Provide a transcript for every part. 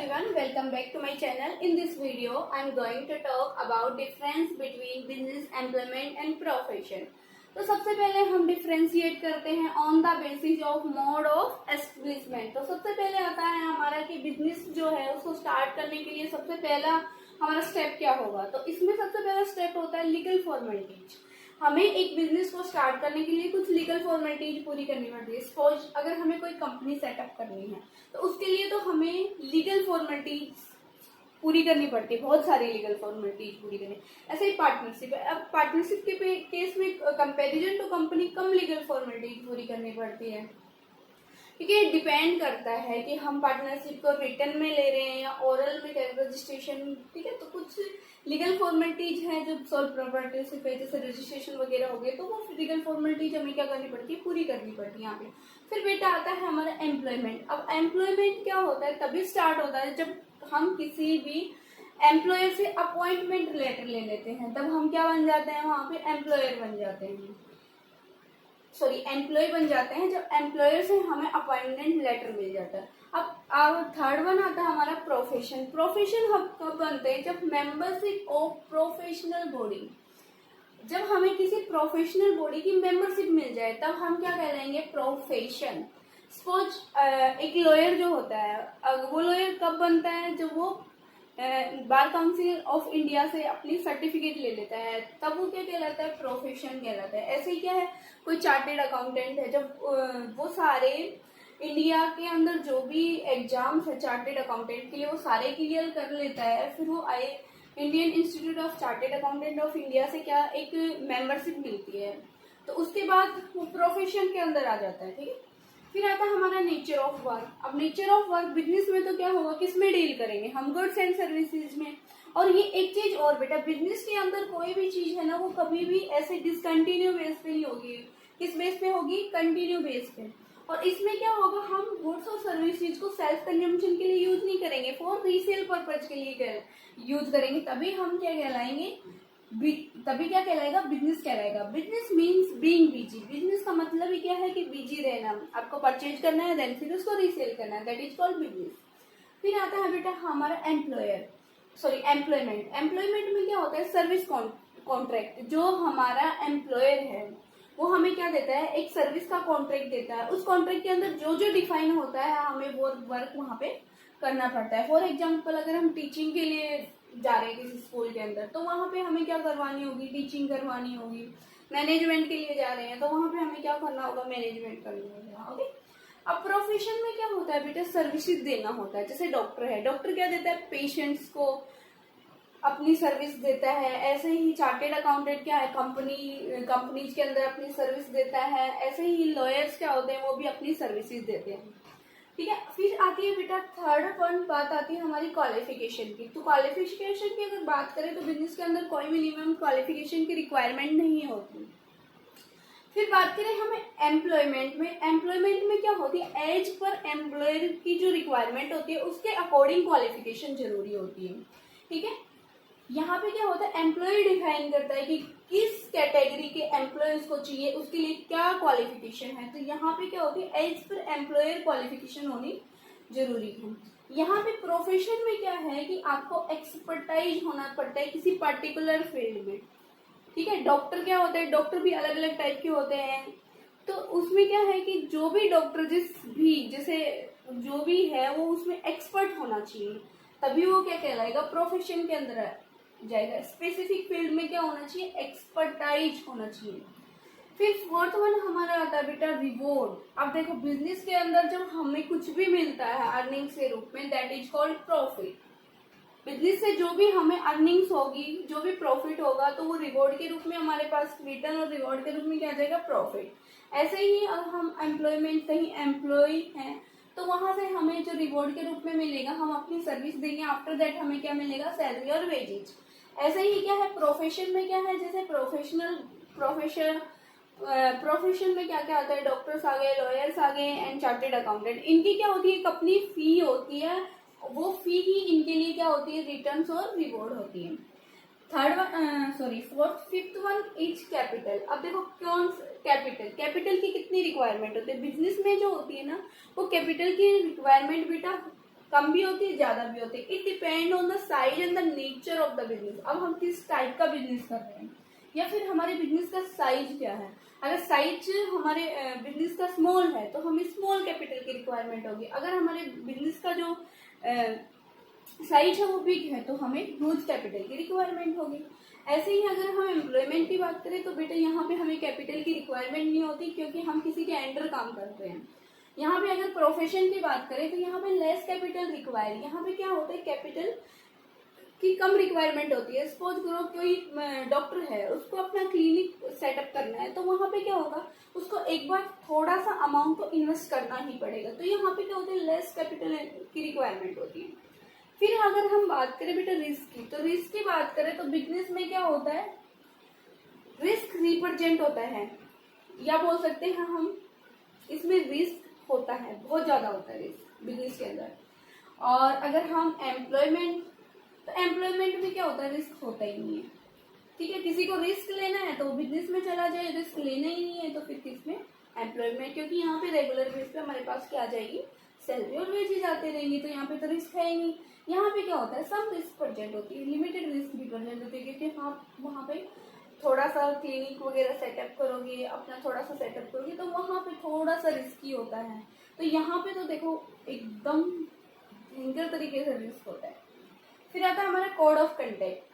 everyone, welcome back to my channel. In this video, I am going to talk about difference between business, employment and profession. तो सबसे पहले हम differentiate करते हैं on the basis of mode of establishment. तो सबसे पहले आता है हमारा कि बिजनेस जो है उसको स्टार्ट करने के लिए सबसे पहला हमारा स्टेप क्या होगा। तो इसमें सबसे पहला स्टेप होता है लीगल फॉर्मेलिटीज। हमें एक बिजनेस को स्टार्ट करने के लिए कुछ लीगल फॉर्मेलिटीज पूरी करनी पड़ती है। सपोज अगर हमें कोई कंपनी सेटअप करनी है तो उसके लिए तो हमें लीगल फॉर्मेलिटीज पूरी करनी पड़ती है, बहुत सारी लीगल फॉर्मेलिटीज पूरी करनी। ऐसे ही पार्टनरशिप है। अब पार्टनरशिप के केस में कंपैरिजन टू कंपनी कम लीगल फॉर्मेलिटीज पूरी करनी पड़ती है, क्योंकि ये डिपेंड करता है कि हम पार्टनरशिप को रिटर्न में ले रहे हैं या ओरल में रजिस्ट्रेशन। ठीक है, तो कुछ लीगल फॉर्मेलिटीज है जो सोल प्रॉपर्टीशिप है, जैसे रजिस्ट्रेशन वगैरह हो गए, तो वो लीगल फॉर्मेलिटीज हमें क्या करनी पड़ती है, पूरी करनी पड़ती है यहाँ पे। फिर बेटा आता है हमारा एम्प्लॉयमेंट। अब एम्प्लॉयमेंट क्या होता है, तभी स्टार्ट होता है जब हम किसी भी एम्प्लॉयर से अपॉइंटमेंट लेटर ले लेते हैं, तब हम क्या बन जाते हैं, वहां पे एम्प्लॉयर बन जाते हैं, एम्प्लॉय बन जाते हैं जब एम्प्लॉयर से हमें अपॉइंटमेंट लेटर मिल जाता है। अब थर्ड वन आता है हमारा प्रोफेशन। प्रोफेशन हम कब बनते हैं, जब मेंबरशिप ऑफ प्रोफेशनल बॉडी, जब हमें किसी प्रोफेशनल बॉडी की मेंबरशिप मिल जाए तब हम क्या कहलाएंगे, प्रोफेशन। सपोज एक लॉयर जो होता है, वो लॉयर कब बनता है, जब वो बार काउंसिल ऑफ इंडिया से अपनी सर्टिफिकेट ले लेता है, तब वो क्या कहलाता है, प्रोफेशन कहलाता है। ऐसे ही क्या है, कोई चार्टेड अकाउंटेंट है, जब वो सारे इंडिया के अंदर जो भी एग्जाम्स है चार्टेड अकाउंटेंट के लिए वो सारे क्लियर कर लेता है, फिर वो Indian institute of chartered accountant of India से क्या एक मेंबरशिप मिलती है, तो उसके बाद वो प्रोफेशन के अंदर आ जाता है। ठीक है, फिर आता है हमारा नेचर ऑफ वर्क। अब नेचर ऑफ वर्क बिजनेस में तो क्या होगा, किस में डील करेंगे हम, गुड्स एंड सर्विसेज में। और ये एक चीज और बेटा, बिजनेस के अंदर कोई भी चीज है ना, वो कभी भी ऐसे डिसकंटिन्यू बेस पे नहीं होगी। किस बेस पे होगी, कंटिन्यू बेस पे। और इसमें क्या होगा, हम गुड्स और सर्विसेज को सेल्फ कंजम्पशन के लिए यूज नहीं करेंगे, फॉर रीसेल पर्पज के लिए यूज करेंगे, तभी हम क्या कहलाएंगे, तभी क्या कहलाएगा, बिजनेस कहलाएगा। Business means being busy. Business का मतलब ही क्या है कि बिजी रहना, आपको परचेज करना है देन फिर उसको रीसेल करना है, दैट इज कॉल्ड बिजनेस। फिर आता है बेटा हमारा एम्प्लॉयमेंट। एम्प्लॉयमेंट में क्या होता है, सर्विस कॉन्ट्रैक्ट। जो हमारा एम्प्लॉयर है वो हमें क्या देता है, एक सर्विस का कॉन्ट्रैक्ट देता है। उस कॉन्ट्रैक्ट के अंदर जो जो डिफाइन होता है हमें वो वर्क वहां पे करना पड़ता है। फॉर एग्जाम्पल अगर हम टीचिंग के लिए जा रहे हैं किसी स्कूल के अंदर, तो वहां पे हमें क्या करवानी होगी, टीचिंग करवानी होगी। मैनेजमेंट के लिए जा रहे हैं तो वहां पे हमें क्या करना होगा, मैनेजमेंट करनी होगा। ओके, अब प्रोफेशन में क्या होता है बेटा, सर्विसेज देना होता है। जैसे डॉक्टर है, डॉक्टर क्या देता है, पेशेंट्स को अपनी सर्विस देता है। ऐसे ही चार्टेड अकाउंटेंट क्या है, कंपनीज के अंदर अपनी सर्विस देता है। ऐसे ही लॉयर्स क्या होते हैं, वो भी अपनी सर्विसेज देते हैं। ठीक है, फिर आती है बेटा थर्ड पॉइंट, बात आती है हमारी क्वालिफिकेशन की। तो क्वालिफिकेशन की अगर बात करें तो बिजनेस के अंदर कोई मिनिमम क्वालिफिकेशन की रिक्वायरमेंट नहीं होती। फिर बात करें हमें एम्प्लॉयमेंट में, एम्प्लॉयमेंट में क्या होती है, एज पर एम्प्लॉयर की जो रिक्वायरमेंट होती है उसके अकॉर्डिंग क्वालिफिकेशन जरूरी होती है। ठीक है, यहाँ पे क्या होता है, एम्प्लॉय डिफाइन करता है कि किस कैटेगरी के एम्प्लॉयज को चाहिए, उसके लिए क्या क्वालिफिकेशन है। तो यहाँ पे क्या होती है, एज पर एम्प्लॉयर क्वालिफिकेशन होनी जरूरी है। यहाँ पे प्रोफेशन में क्या है कि आपको एक्सपर्टाइज होना पड़ता है किसी पर्टिकुलर फील्ड में। ठीक है, डॉक्टर क्या होता है, डॉक्टर भी अलग अलग टाइप के होते हैं, तो उसमें क्या है कि जो भी डॉक्टर जैसे जो भी है वो उसमें एक्सपर्ट होना चाहिए, तभी वो क्या कहलाएगा, प्रोफेशन के अंदर जाएगा। स्पेसिफिक फील्ड में क्या होना चाहिए, एक्सपर्टाइज होना चाहिए। फिर फोर्थ वन हमारा आता है बेटा रिवॉर्ड। अब देखो बिजनेस के अंदर जब हमें कुछ भी मिलता है अर्निंग के रूप में, that is called profit. Business से जो भी हमें अर्निंग्स होगी, जो भी प्रॉफिट होगा, तो वो रिवॉर्ड के रूप में हमारे पास रिटर्न और रिवॉर्ड के रूप में क्या आ जाएगा, प्रॉफिट। ऐसे ही अगर हम एम्प्लॉयमेंट कहीं एम्प्लॉय हैं तो वहां से हमें जो रिवॉर्ड के रूप में मिलेगा, हम अपनी सर्विस देंगे, आफ्टर दैट हमें क्या मिलेगा, सैलरी और वेजेज। ऐसे ही क्या है प्रोफेशन में, क्या है जैसे प्रोफेशन में क्या क्या आता है, डॉक्टर्स आ गए, लॉयर्स आ गए एंड चार्टेड अकाउंटेंट। इनकी क्या होती है, एक अपनी फी होती है, वो फी ही इनके लिए क्या होती है, रिटर्न्स और रिवॉर्ड होती है। Fifth one is capital. अब देखो कौन कैपिटल की कितनी रिक्वायरमेंट होती है बिजनेस में, जो होती है ना, वो कैपिटल की रिक्वायरमेंट बेटा कम भी होती है, ज्यादा भी होती है। It depend on the size and the nature of the business. अब हम किस टाइप का बिजनेस कर रहे हैं या फिर हमारे बिजनेस का साइज क्या है। अगर साइज हमारे बिजनेस का स्मॉल है तो हमें स्मॉल कैपिटल की रिक्वायरमेंट होगी। अगर हमारे बिजनेस का जो साइज है वो बिग है तो हमें ह्यूज कैपिटल की रिक्वायरमेंट होगी। ऐसे ही अगर हम एम्प्लॉयमेंट की बात करें तो बेटा यहाँ पे हमें कैपिटल की रिक्वायरमेंट नहीं होती, क्योंकि हम किसी के अंडर काम करते हैं। यहाँ पे अगर प्रोफेशन की बात करें तो यहाँ पे लेस कैपिटल रिक्वायर। यहाँ पे क्या होता है, कैपिटल की कम रिक्वायरमेंट होती है। सपोज करो कोई डॉक्टर है, उसको अपना क्लिनिक सेटअप करना है, तो वहाँ पे क्या होगा, उसको एक बार थोड़ा सा अमाउंट तो इन्वेस्ट करना ही पड़ेगा। तो यहाँ पे क्या होता है, लेस कैपिटल की रिक्वायरमेंट होती है। फिर अगर हम बात करें बेटा रिस्क की, तो रिस्क की बात करें तो बिजनेस में क्या होता है, रिस्क रिप्रेजेंट होता है, या बोल सकते हैं हम इसमें रिस्क होता है, बहुत ज्यादा होता है रिस्क बिजनेस के अंदर। और अगर हम एम्प्लॉयमेंट, तो एम्प्लॉयमेंट में क्या होता है, रिस्क होता ही नहीं है। ठीक है, किसी को रिस्क लेना है तो बिजनेस में चला जाए, रिस्क लेना ही नहीं है तो फिर किसमें, एम्प्लॉयमेंट, क्योंकि यहाँ पे रेगुलर बेस पे हमारे पास क्या आ जाएगी, सैलरी और वेज ही जाते रहेंगी, तो यहाँ पे तो रिस्क है ही नहीं। यहाँ पे क्या होता है, सम रिस्क प्रेजेंट होती है, लिमिटेड रिस्क भी प्रेजेंट होती है, क्योंकि आप वहाँ पे थोड़ा सा क्लिनिक वगैरह सेटअप करोगे, अपना थोड़ा सा सेटअप करोगे, तो वहाँ पे थोड़ा सा रिस्की होता है। तो यहाँ पे तो देखो एकदम भयंकर तरीके से रिस्क होता है। फिर आता है हमारा कोड ऑफ कंडक्ट।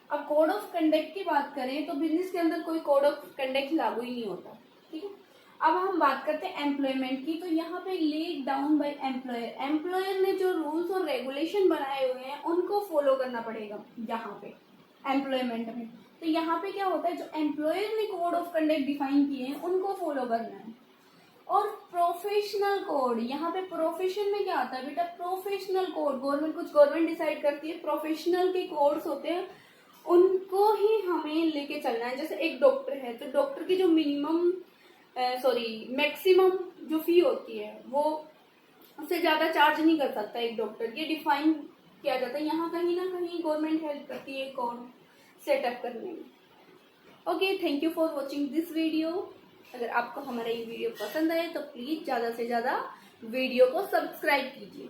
अब कोड ऑफ कंडक्ट की बात करें तो बिजनेस के अंदर कोई कोड ऑफ कंडक्ट लागू ही नहीं होता। ठीक है, अब हम बात करते हैं एम्प्लॉयमेंट की, तो यहाँ पे laid down by employer. Employer ने जो रूल्स और रेगुलेशन बनाए हुए हैं उनको फॉलो करना पड़ेगा यहाँ पे एम्प्लॉयमेंट में। तो यहाँ पे क्या होता है, जो एम्प्लॉयर ने कोड ऑफ कंडक्ट डिफाइन किए हैं उनको फॉलो करना है। और प्रोफेशनल कोड, यहाँ पे प्रोफेशन में क्या आता है बेटा, प्रोफेशनल कोड गवर्नमेंट डिसाइड करती है। प्रोफेशनल के कोड्स होते हैं उनको ही हमें लेके चलना है। जैसे एक डॉक्टर है तो डॉक्टर की जो मैक्सिमम जो फी होती है वो उससे ज्यादा चार्ज नहीं कर सकता एक डॉक्टर, ये डिफाइन किया जाता है। यहाँ कहीं ना कहीं गवर्नमेंट हेल्प करती है कोड सेटअप करने में। Okay, thank you for watching this video. अगर आपको हमारा ये वीडियो पसंद आए तो प्लीज ज्यादा से ज्यादा वीडियो को सब्सक्राइब कीजिए।